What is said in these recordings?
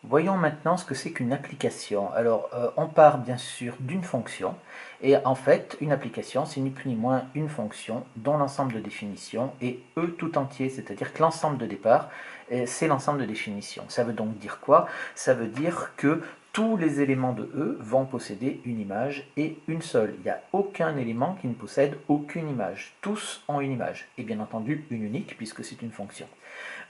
Voyons maintenant ce que c'est qu'une application. Alors, on part bien sûr d'une fonction, et en fait, une application, c'est ni plus ni moins une fonction dont l'ensemble de définition est E tout entier, c'est-à-dire que l'ensemble de départ, c'est l'ensemble de définition. Ça veut donc dire quoi? Ça veut dire que tous les éléments de E vont posséder une image et une seule. Il n'y a aucun élément qui ne possède aucune image. Tous ont une image, et bien entendu une unique, puisque c'est une fonction.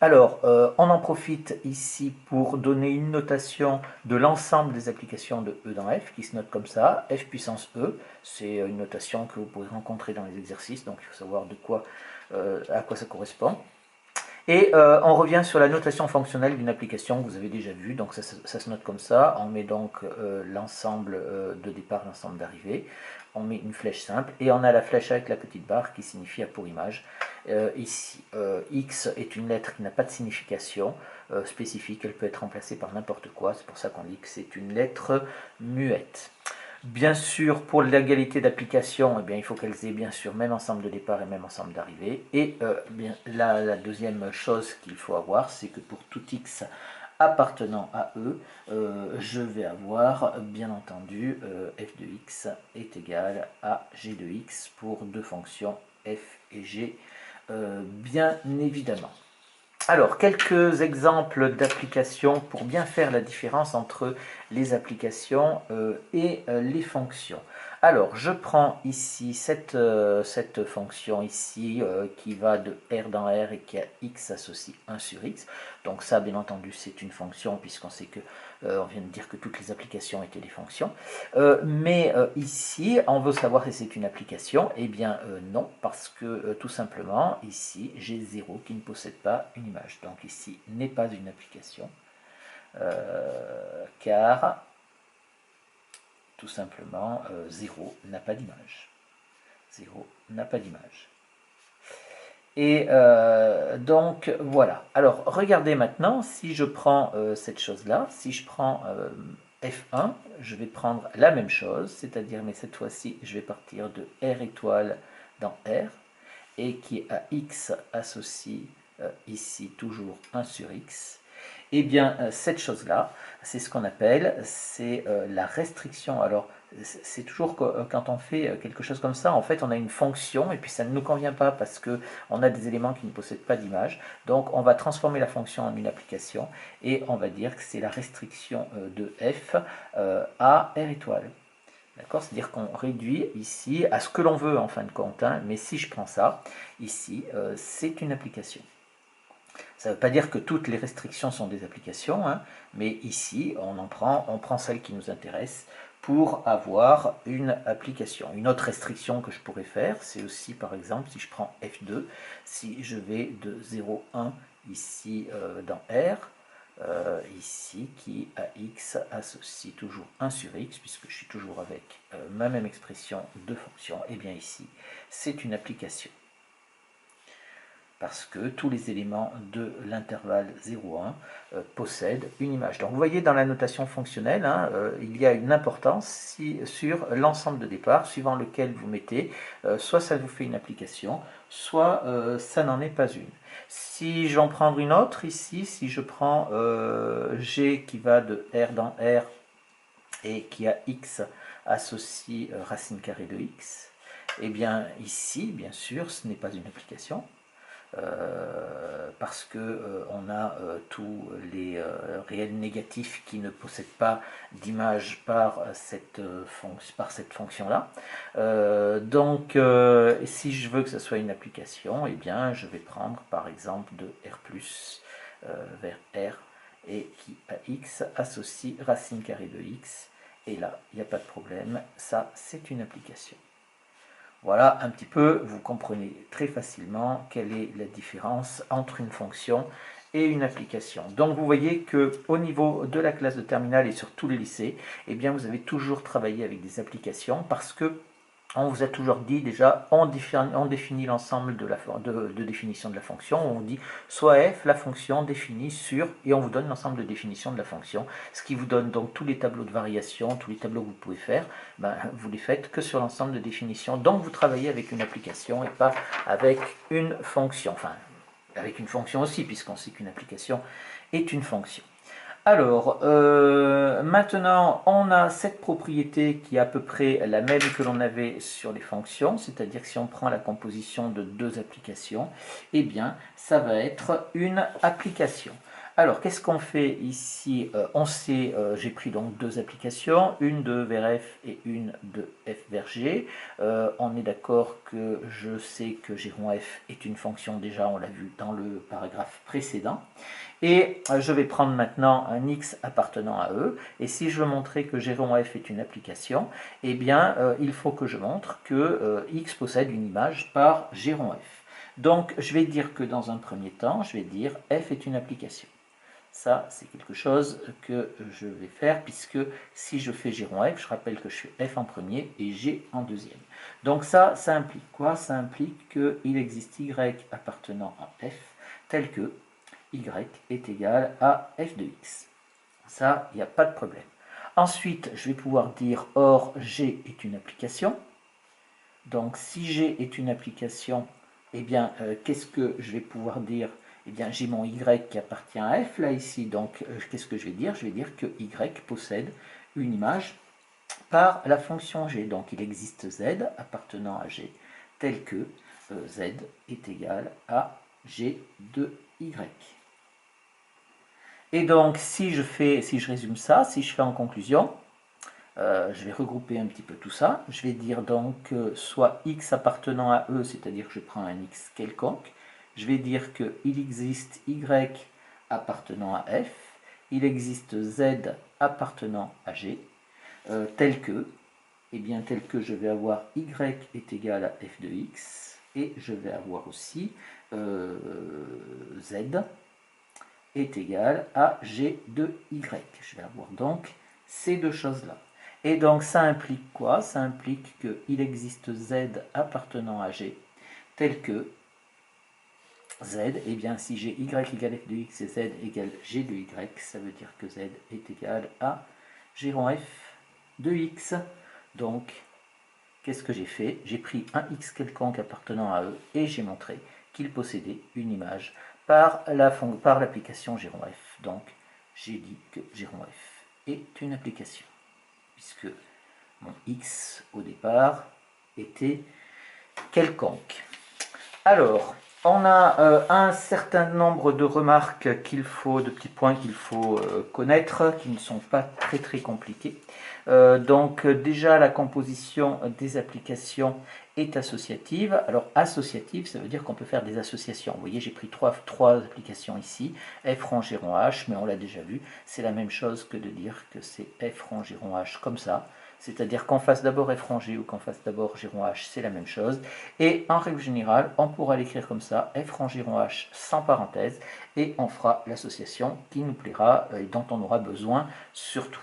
Alors, on en profite ici pour donner une notation de l'ensemble des applications de E dans F, qui se note comme ça, F puissance E, c'est une notation que vous pourrez rencontrer dans les exercices, donc il faut savoir à quoi ça correspond. Et on revient sur la notation fonctionnelle d'une application que vous avez déjà vue, donc ça se note comme ça, on met donc l'ensemble de départ, l'ensemble d'arrivée, on met une flèche simple, et on a la flèche avec la petite barre qui signifie A pour image. Ici, X est une lettre qui n'a pas de signification spécifique, elle peut être remplacée par n'importe quoi, c'est pour ça qu'on dit que c'est une lettre muette. Bien sûr, pour l'égalité d'application, eh bien, il faut qu'elles aient bien sûr même ensemble de départ et même ensemble d'arrivée. Et la deuxième chose qu'il faut avoir, c'est que pour tout x appartenant à E, je vais avoir bien entendu f de x est égal à g de x pour deux fonctions f et g, bien évidemment. Alors, quelques exemples d'applications pour bien faire la différence entre les applications et les fonctions. Alors, je prends ici cette fonction ici qui va de R dans R et qui a x associe 1 sur x. Donc ça, bien entendu, c'est une fonction puisqu'on sait que on vient de dire que toutes les applications étaient des fonctions. Mais ici, on veut savoir si c'est une application. Eh bien non, parce que tout simplement, ici, j'ai 0 qui ne possède pas une image. Donc ici, n'est pas une application, car tout simplement, 0 n'a pas d'image. 0 n'a pas d'image. Et donc voilà. Alors regardez maintenant, si je prends cette chose-là, si je prends F1, je vais prendre la même chose, c'est-à-dire, mais cette fois-ci, je vais partir de R étoile dans R, et qui à x associe ici toujours 1 sur x. Et bien cette chose-là, c'est ce qu'on appelle, c'est la restriction. Alors c'est toujours quand on fait quelque chose comme ça, en fait on a une fonction et puis ça ne nous convient pas parce qu'on a des éléments qui ne possèdent pas d'image. Donc on va transformer la fonction en une application et on va dire que c'est la restriction de f à R étoile. D'accord? C'est-à-dire qu'on réduit ici à ce que l'on veut en fin de compte, hein, mais si je prends ça, ici, c'est une application. Ça ne veut pas dire que toutes les restrictions sont des applications, hein, mais ici, on prend celle qui nous intéresse pour avoir une application. Une autre restriction que je pourrais faire, c'est aussi, par exemple, si je prends F2, si je vais de 0,1 ici dans R, ici, qui à x associe toujours 1 sur x, puisque je suis toujours avec ma même expression de fonction, et bien ici, c'est une application parce que tous les éléments de l'intervalle 0,1 possèdent une image. Donc vous voyez dans la notation fonctionnelle, hein, il y a une importance sur l'ensemble de départ, suivant lequel vous mettez, soit ça vous fait une application, soit ça n'en est pas une. Si j'en prends une autre ici, si je prends G qui va de R dans R et qui a X associe racine carrée de X, et bien ici, bien sûr, ce n'est pas une application, parce que on a tous les réels négatifs qui ne possèdent pas d'image par cette fonction-là. Donc, si je veux que ce soit une application, eh bien, je vais prendre par exemple de R+, vers R, et qui à x associe racine carrée de x, et là, il n'y a pas de problème, ça c'est une application. Voilà un petit peu, vous comprenez très facilement quelle est la différence entre une fonction et une application. Donc vous voyez qu'au niveau de la classe de terminale et sur tous les lycées, eh bien vous avez toujours travaillé avec des applications parce que on vous a toujours dit déjà, on définit l'ensemble de définition de la fonction, on dit soit f, la fonction définie sur, et on vous donne l'ensemble de définition de la fonction, ce qui vous donne donc tous les tableaux de variation, tous les tableaux que vous pouvez faire, ben, vous les faites que sur l'ensemble de définition, donc vous travaillez avec une application et pas avec une fonction, enfin avec une fonction aussi, puisqu'on sait qu'une application est une fonction. Alors, maintenant, on a cette propriété qui est à peu près la même que l'on avait sur les fonctions, c'est-à-dire que si on prend la composition de deux applications, eh bien, ça va être une application. Alors, qu'est-ce qu'on fait ici? On sait, j'ai pris donc deux applications, une de vers f et une de f vers g. On est d'accord que je sais que g rond f est une fonction, déjà on l'a vu dans le paragraphe précédent. Et je vais prendre maintenant un x appartenant à E. Et si je veux montrer que g rond f est une application, eh bien, il faut que je montre que x possède une image par g rond f. Donc, je vais dire que dans un premier temps, je vais dire f est une application. Ça, c'est quelque chose que je vais faire, puisque si je fais g rond f, je rappelle que je fais f en premier et g en deuxième. Donc ça implique quoi? Ça implique qu'il existe y appartenant à f, tel que y est égal à f de x. Ça, il n'y a pas de problème. Ensuite, je vais pouvoir dire or g est une application. Donc si g est une application, eh bien, qu'est-ce que je vais pouvoir dire? Eh bien, j'ai mon y qui appartient à f là ici. Donc, qu'est-ce que je vais dire? Je vais dire que y possède une image par la fonction g. Donc, il existe z appartenant à g, tel que z est égal à g de y. Et donc, si je résume ça, si je fais en conclusion, je vais regrouper un petit peu tout ça. Je vais dire donc soit x appartenant à E, c'est-à-dire que je prends un x quelconque. Je vais dire qu'il existe y appartenant à f. Il existe z appartenant à g, tel que, eh bien, tel que je vais avoir y est égal à f de x, et je vais avoir aussi z est égal à g de y. Je vais avoir donc ces deux choses-là. Et donc ça implique quoi? Ça implique qu'il existe z appartenant à g, tel que z, et bien si j'ai y égale f de x et z égale g de y, ça veut dire que z est égal à g rond f de x. Donc, qu'est-ce que j'ai fait? J'ai pris un x quelconque appartenant à E et j'ai montré qu'il possédait une image par l'application g rond f. Donc, j'ai dit que g rond f est une application, puisque mon x au départ était quelconque. Alors, on a un certain nombre de remarques de petits points qu'il faut connaître, qui ne sont pas très compliqués. Donc déjà, la composition des applications est associative. Alors associative, ça veut dire qu'on peut faire des associations. Vous voyez, j'ai pris trois applications ici, f rond g rond h, mais on l'a déjà vu, c'est la même chose que de dire que c'est f rond g rond h comme ça. C'est-à-dire qu'on fasse d'abord f rond g ou qu'on fasse d'abord g rond h, c'est la même chose. Et en règle générale, on pourra l'écrire comme ça, f rond g rond h sans parenthèse, et on fera l'association qui nous plaira et dont on aura besoin surtout.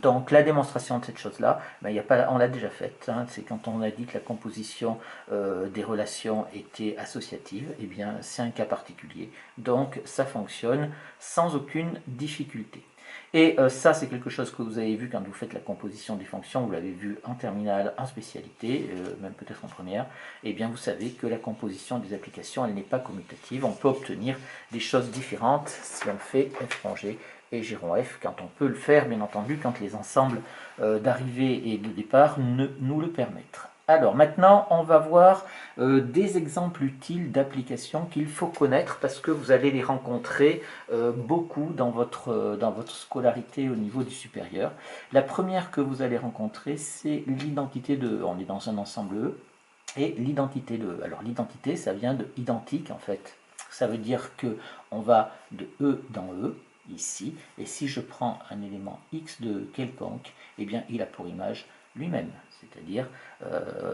Donc la démonstration de cette chose-là, ben, on l'a déjà faite, hein, c'est quand on a dit que la composition des relations était associative, et bien c'est un cas particulier, donc ça fonctionne sans aucune difficulté. Et ça, c'est quelque chose que vous avez vu quand vous faites la composition des fonctions, vous l'avez vu en terminale, en spécialité, même peut-être en première, et bien vous savez que la composition des applications, elle n'est pas commutative, on peut obtenir des choses différentes si on fait f rond g et g rond f, quand on peut le faire, bien entendu, quand les ensembles d'arrivée et de départ nous le permettent. Alors maintenant, on va voir des exemples utiles d'applications qu'il faut connaître parce que vous allez les rencontrer beaucoup dans votre scolarité au niveau du supérieur. La première que vous allez rencontrer, c'est l'identité de E. On est dans un ensemble E et l'identité de E. Alors l'identité, ça vient de identique en fait. Ça veut dire que on va de E dans E, ici, et si je prends un élément x de quelconque, eh bien il a pour image lui-même, c'est-à-dire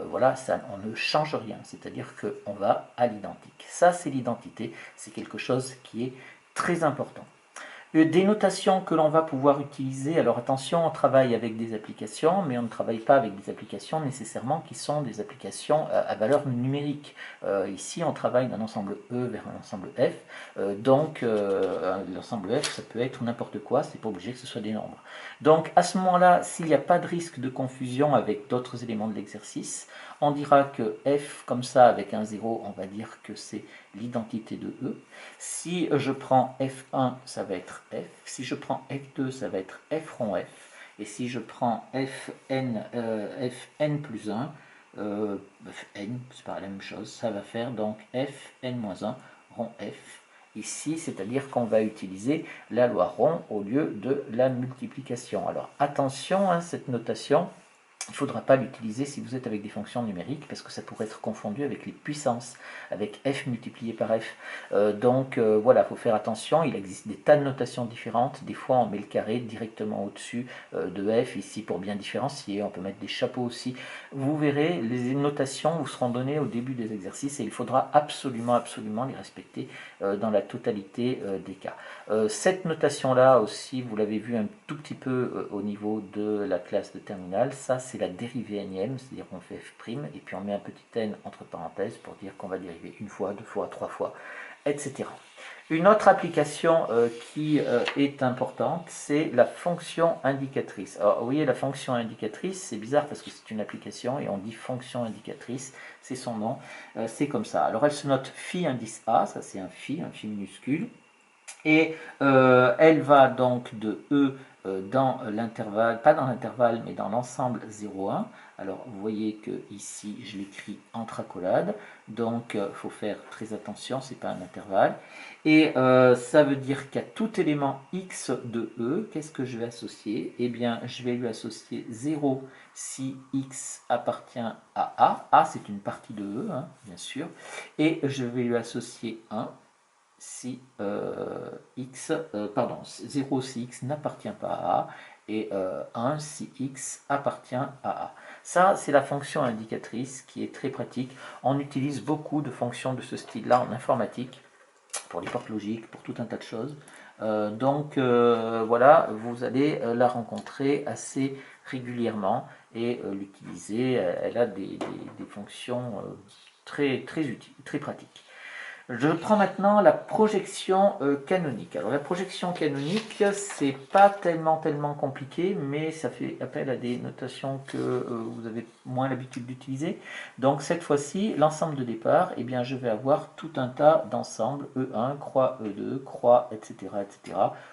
voilà, ça, on ne change rien, c'est-à-dire qu'on va à l'identique. Ça c'est l'identité, c'est quelque chose qui est très important. Des notations que l'on va pouvoir utiliser, alors attention, on travaille avec des applications, mais on ne travaille pas avec des applications nécessairement qui sont des applications à valeur numérique. Ici, on travaille d'un ensemble E vers un ensemble F, donc l'ensemble F, ça peut être n'importe quoi, c'est pas obligé que ce soit des nombres. Donc à ce moment-là, s'il n'y a pas de risque de confusion avec d'autres éléments de l'exercice, On dira que f, comme ça, avec un 0, on va dire que c'est l'identité de E. Si je prends f1, ça va être f. Si je prends f2, ça va être f rond f. Et si je prends fn plus 1, n, c'est pas la même chose, ça va faire donc fn-1 rond f. Ici, c'est-à-dire qu'on va utiliser la loi rond au lieu de la multiplication. Alors attention, cette notation, il ne faudra pas l'utiliser si vous êtes avec des fonctions numériques parce que ça pourrait être confondu avec les puissances, avec f multiplié par f. Donc voilà, il faut faire attention, il existe des tas de notations différentes. Des fois on met le carré directement au-dessus de f, ici pour bien différencier, on peut mettre des chapeaux aussi. Vous verrez, les notations vous seront données au début des exercices et il faudra absolument les respecter dans la totalité des cas. Cette notation-là aussi, vous l'avez vu un tout petit peu au niveau de la classe de terminale, ça c'est la dérivée énième, c'est-à-dire qu'on fait f' et puis on met un petit n entre parenthèses pour dire qu'on va dériver une fois, deux fois, trois fois, etc. Une autre application qui est importante, c'est la fonction indicatrice. Alors vous voyez, la fonction indicatrice, c'est bizarre parce que c'est une application et on dit fonction indicatrice, c'est son nom, c'est comme ça. Alors elle se note phi indice A, ça c'est un phi minuscule. Et elle va donc de E dans l'intervalle, pas dans l'intervalle, mais dans l'ensemble 0,1. Alors vous voyez que ici je l'écris entre accolades, donc il faut faire très attention, c'est pas un intervalle. Et ça veut dire qu'à tout élément x de E, qu'est-ce que je vais associer? Eh bien, je vais lui associer 0 si x appartient à A. A, c'est une partie de E, bien sûr. Et je vais lui associer 1 si 0 si x n'appartient pas à A et 1 si x appartient à A. Ça, c'est la fonction indicatrice qui est très pratique. On utilise beaucoup de fonctions de ce style-là en informatique, pour les portes logiques, pour tout un tas de choses. Donc voilà, vous allez la rencontrer assez régulièrement et l'utiliser. Elle a des fonctions très utiles, très pratiques. Je prends maintenant la projection canonique. Alors la projection canonique, c'est pas tellement compliqué, mais ça fait appel à des notations que vous avez moins l'habitude d'utiliser. Donc cette fois-ci, l'ensemble de départ, eh bien, je vais avoir tout un tas d'ensembles, E1, croix E2, croix, etc.,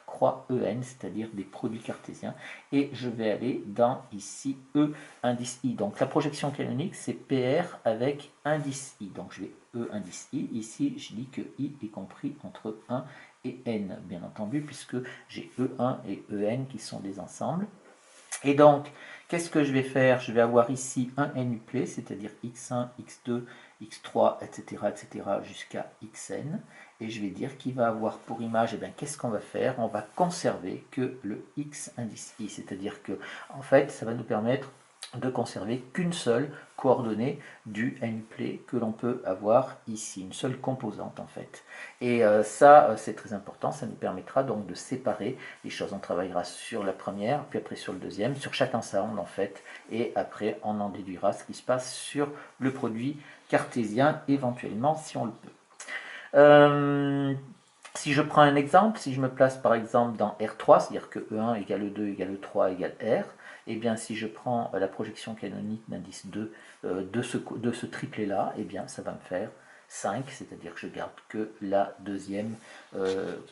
croix EN, c'est-à-dire des produits cartésiens. Et je vais aller dans ici E indice I. Donc la projection canonique, c'est PR avec indice I. Donc je vais E indice I. Ici, je dis que I est compris entre 1 et N, bien entendu, puisque j'ai E1 et EN qui sont des ensembles. Et donc, qu'est-ce que je vais faire? Je vais avoir ici un n-uplet, c'est-à-dire x1, x2, x3, etc., jusqu'à xn. Et je vais dire qu'il va avoir pour image, eh bien, qu'est-ce qu'on va faire? On va conserver que le x indice i, c'est-à-dire que, en fait, ça va nous permettre de conserver qu'une seule coordonnée du n-uplet que l'on peut avoir ici, une seule composante en fait. Et ça, c'est très important, ça nous permettra donc de séparer les choses. On travaillera sur la première, puis après sur le deuxième, sur chaque ensemble en fait, et après on en déduira ce qui se passe sur le produit cartésien, éventuellement si on le peut. Si je prends un exemple, si je me place par exemple dans R3, c'est-à-dire que E1 égale E2 égale E3 égale R, et bien si je prends la projection canonique d'indice 2 de ce triplet-là, et bien ça va me faire 5, c'est-à-dire que je garde que la deuxième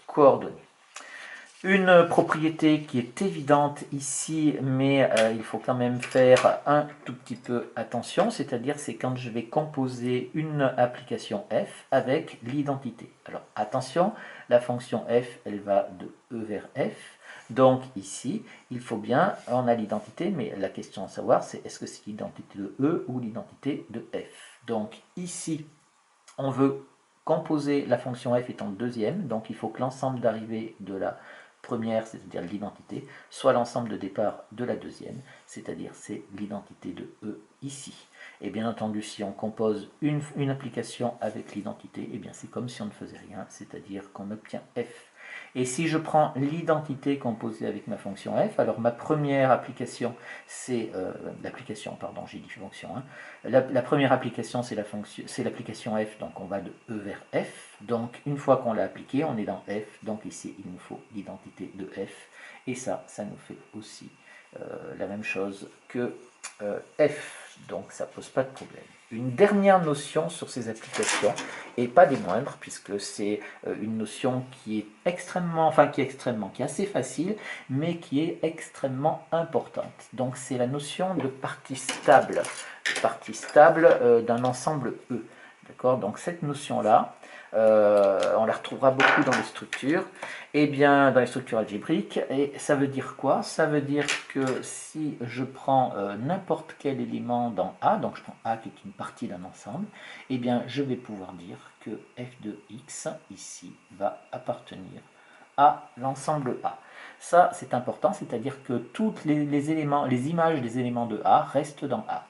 coordonnée. Une propriété qui est évidente ici, mais il faut quand même faire un tout petit peu attention, c'est-à-dire c'est quand je vais composer une application f avec l'identité. Alors attention, la fonction f, elle va de E vers f, donc ici, il faut bien, on a l'identité, mais la question à savoir, c'est est-ce que c'est l'identité de E ou l'identité de f. Donc ici, on veut composer la fonction f étant deuxième, donc il faut que l'ensemble d'arrivée de la première, c'est-à-dire l'identité, soit l'ensemble de départ de la deuxième, c'est-à-dire c'est l'identité de E ici. Et bien entendu, si on compose une application avec l'identité, eh bien c'est comme si on ne faisait rien, c'est-à-dire qu'on obtient f. Et si je prends l'identité composée avec ma fonction f, alors ma première application, c'est l'application, pardon, j'ai dit fonction, la première application, c'est l'application f, donc on va de E vers f. Donc une fois qu'on l'a appliqué, on est dans f, donc ici il nous faut l'identité de f. Et ça nous fait aussi la même chose que f. donc ça pose pas de problème. Une dernière notion sur ces applications, et pas des moindres, puisque c'est une notion qui est qui est assez facile, mais qui est extrêmement importante. Donc c'est la notion de partie stable d'un ensemble E. D'accord? Donc cette notion-là, on la retrouvera beaucoup dans les structures, et bien dans les structures algébriques. Et ça veut dire quoi? Ça veut dire que si je prends n'importe quel élément dans A, donc je prends A qui est une partie d'un ensemble, et bien je vais pouvoir dire que f de x ici va appartenir à l'ensemble A. Ça c'est important, c'est-à-dire que tous les éléments, les images des éléments de A restent dans A.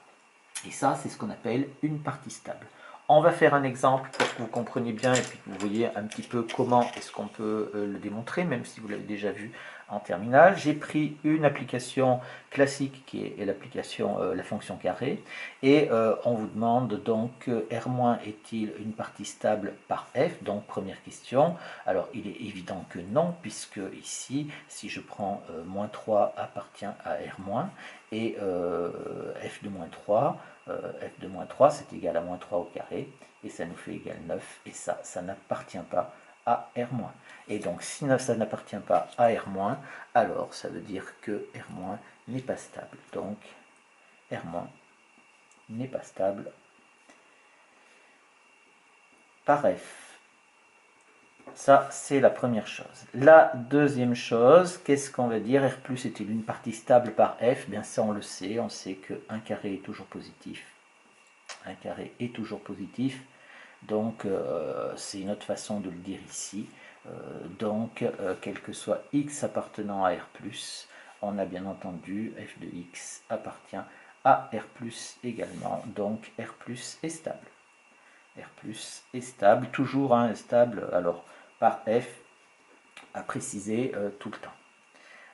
Et ça, c'est ce qu'on appelle une partie stable. On va faire un exemple pour que vous compreniez bien et puis que vous voyez un petit peu comment est-ce qu'on peut le démontrer, même si vous l'avez déjà vu en terminale. J'ai pris une application classique qui est l'application la fonction carré, et on vous demande donc R- est-il une partie stable par f? Donc première question. Alors il est évident que non, puisque ici, si je prends moins 3 appartient à R-, et f de moins 3, f de moins 3 c'est égal à moins 3 au carré, et ça nous fait égal 9, et ça n'appartient pas à R-. Et donc si ça n'appartient pas à R-, alors ça veut dire que R- n'est pas stable. Donc R- n'est pas stable par F. Ça, c'est la première chose. La deuxième chose, qu'est-ce qu'on va dire? R plus est-il une partie stable par F? Bien ça, on sait que 1 carré est toujours positif. 1 carré est toujours positif. Donc, c'est une autre façon de le dire ici. Donc, quel que soit x appartenant à R+, on a bien entendu f de x appartient à R+, également. Donc, R+, est stable. R+ est stable, toujours stable, alors par f, à préciser tout le temps.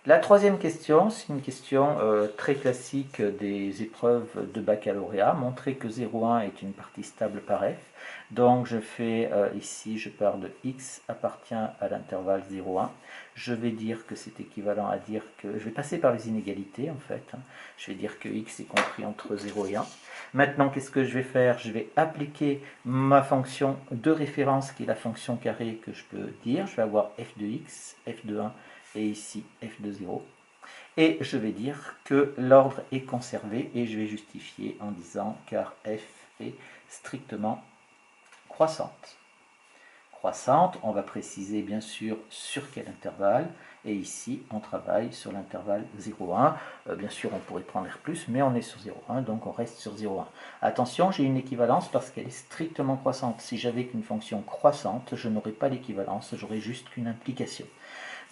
La troisième question, c'est une question très classique des épreuves de baccalauréat. Montrer que 0,1 est une partie stable par f. Donc je fais ici, je pars de x appartient à l'intervalle 0,1. Je vais dire que c'est équivalent à dire que... Je vais passer par les inégalités en fait. Je vais dire que x est compris entre 0 et 1. Maintenant, qu'est-ce que je vais faire? Je vais appliquer ma fonction de référence qui est la fonction carrée que je peux dire. Je vais avoir f de x, f de 1 et ici f de 0. Et je vais dire que l'ordre est conservé et je vais justifier en disant car f est strictement croissante. Croissante, on va préciser bien sûr sur quel intervalle, et ici on travaille sur l'intervalle 0,1. Bien sûr on pourrait prendre R+, mais on est sur 0,1, donc on reste sur 0,1. Attention, j'ai une équivalence parce qu'elle est strictement croissante. Si j'avais qu'une fonction croissante, je n'aurais pas l'équivalence, j'aurais juste qu'une implication.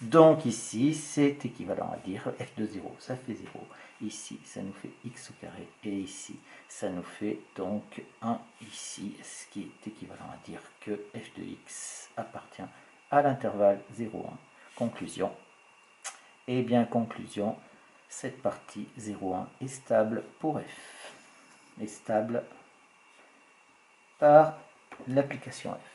Donc ici, c'est équivalent à dire f de 0, ça fait 0. Ici, ça nous fait x au carré. Et ici, ça nous fait donc 1 ici, ce qui est équivalent à dire que f de x appartient à l'intervalle 0,1. Conclusion. Eh bien, conclusion, cette partie 0,1 est stable pour f. Est stable par l'application f.